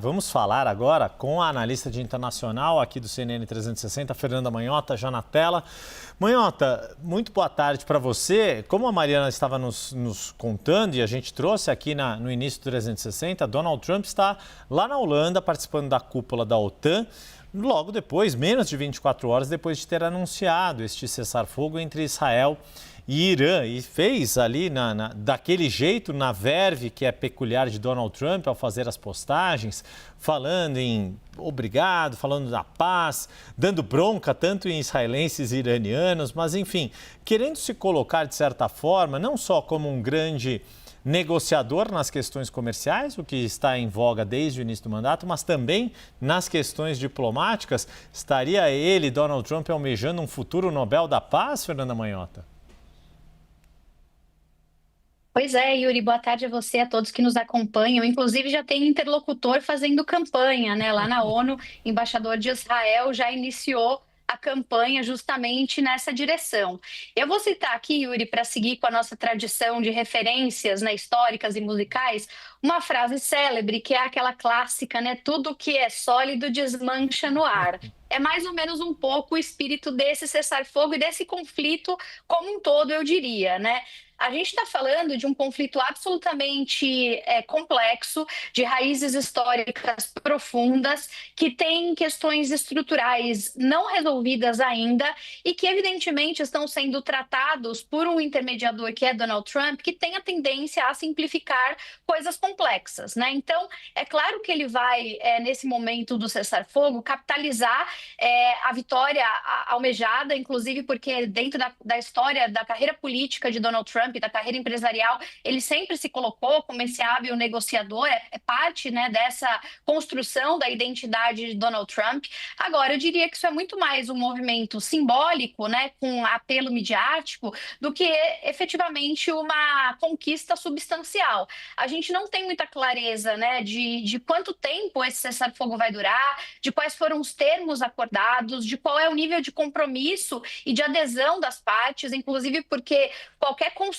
Vamos falar agora com a analista de internacional aqui do CNN 360, Fernanda Manhota, já na tela. Manhota, muito boa tarde para você. Como a Mariana estava nos contando e a gente trouxe aqui no início do 360, Donald Trump está lá na Holanda participando da cúpula da OTAN, logo depois, menos de 24 horas depois de ter anunciado este cessar-fogo entre Israel e Irã, e fez ali daquele jeito, na verve que é peculiar de Donald Trump ao fazer as postagens, falando em obrigado, falando da paz, dando bronca tanto em israelenses e iranianos, mas enfim, querendo se colocar de certa forma, não só como um grande negociador nas questões comerciais, o que está em voga desde o início do mandato, mas também nas questões diplomáticas. Estaria ele, Donald Trump, almejando um futuro Nobel da Paz, Fernanda Manhota? Pois é, Yuri, boa tarde a você, a todos que nos acompanham. Inclusive, já tem interlocutor fazendo campanha, né? Lá na ONU, o embaixador de Israel já iniciou a campanha justamente nessa direção. Eu vou citar aqui, Yuri, para seguir com a nossa tradição de referências, né, históricas e musicais, uma frase célebre, que é aquela clássica, né? Tudo que é sólido desmancha no ar. É mais ou menos um pouco o espírito desse cessar-fogo e desse conflito como um todo, eu diria, né? A gente está falando de um conflito absolutamente complexo, de raízes históricas profundas, que tem questões estruturais não resolvidas ainda e que, evidentemente, estão sendo tratados por um intermediador que é Donald Trump, que tem a tendência a simplificar coisas complexas, né? Então, é claro que ele vai, nesse momento do cessar-fogo, capitalizar a vitória almejada, inclusive porque dentro da história da carreira política de Donald Trump, da carreira empresarial, ele sempre se colocou como esse hábil negociador, é parte, né, dessa construção da identidade de Donald Trump. Agora, eu diria que isso é muito mais um movimento simbólico, né, com apelo midiático, do que efetivamente uma conquista substancial. A gente não tem muita clareza, né, de quanto tempo esse cessar-fogo vai durar, de quais foram os termos acordados, de qual é o nível de compromisso e de adesão das partes, inclusive porque qualquer construção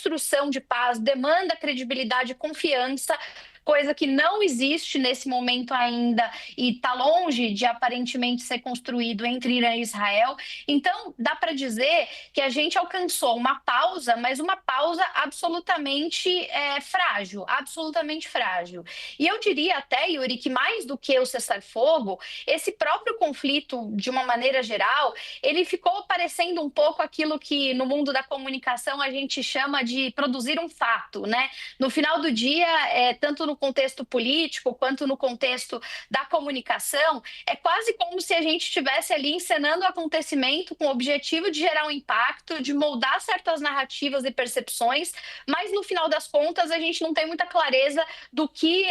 de paz demanda credibilidade e confiança, coisa que não existe nesse momento ainda e está longe de aparentemente ser construído entre Irã e Israel. Então, dá para dizer que a gente alcançou uma pausa, mas uma pausa absolutamente frágil, absolutamente frágil. E eu diria até, Yuri, que mais do que o cessar-fogo, esse próprio conflito, de uma maneira geral, ele ficou parecendo um pouco aquilo que no mundo da comunicação a gente chama de produzir um fato, né? No final do dia, tanto no contexto político quanto no contexto da comunicação, é quase como se a gente estivesse ali encenando o acontecimento com o objetivo de gerar um impacto, de moldar certas narrativas e percepções, mas no final das contas a gente não tem muita clareza do que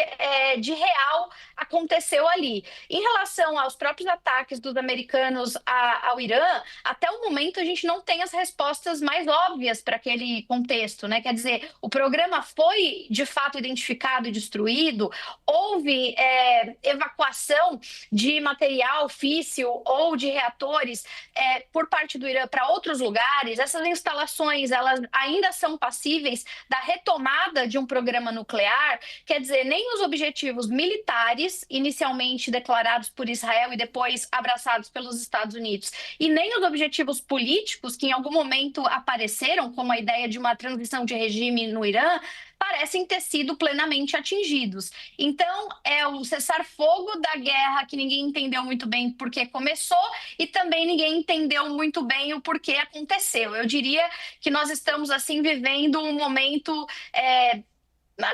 de real aconteceu ali. Em relação aos próprios ataques dos americanos ao Irã, até o momento a gente não tem as respostas mais óbvias para aquele contexto, né? Quer dizer, o programa foi de fato identificado e destruído, houve evacuação de material físsil ou de reatores por parte do Irã para outros lugares. Essas instalações, elas ainda são passíveis da retomada de um programa nuclear, quer dizer, nem os objetivos militares, inicialmente declarados por Israel e depois abraçados pelos Estados Unidos, e nem os objetivos políticos que em algum momento apareceram, como a ideia de uma transição de regime no Irã, parecem ter sido plenamente atingidos. Então, é o cessar-fogo da guerra que ninguém entendeu muito bem por que começou e também ninguém entendeu muito bem o porquê aconteceu. Eu diria que nós estamos, assim, vivendo um momento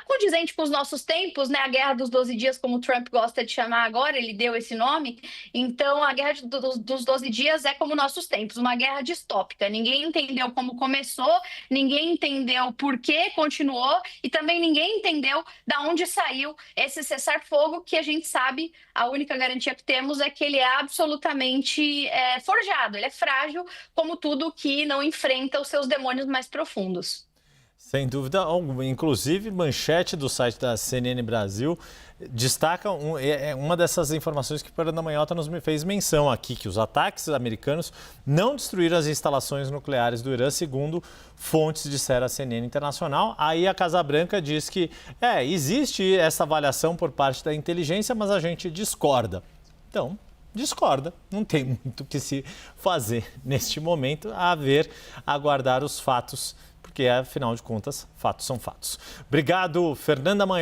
condizente com os nossos tempos, né? A Guerra dos 12 Dias, como o Trump gosta de chamar agora, ele deu esse nome. Então, a Guerra dos 12 Dias é como nossos tempos, uma guerra distópica. Ninguém entendeu como começou, ninguém entendeu por que continuou e também ninguém entendeu da onde saiu esse cessar-fogo, que a gente sabe, a única garantia que temos é que ele é absolutamente forjado, ele é frágil, como tudo que não enfrenta os seus demônios mais profundos. Sem dúvida alguma. Inclusive, manchete do site da CNN Brasil destaca uma dessas informações que o Fernanda Manhota nos fez menção aqui, que os ataques americanos não destruíram as instalações nucleares do Irã, segundo fontes disseram à CNN Internacional. Aí a Casa Branca diz que existe essa avaliação por parte da inteligência, mas a gente discorda. Então, discorda, não tem muito o que se fazer neste momento, aguardar os fatos, porque afinal de contas, fatos são fatos. Obrigado, Fernanda Manhota.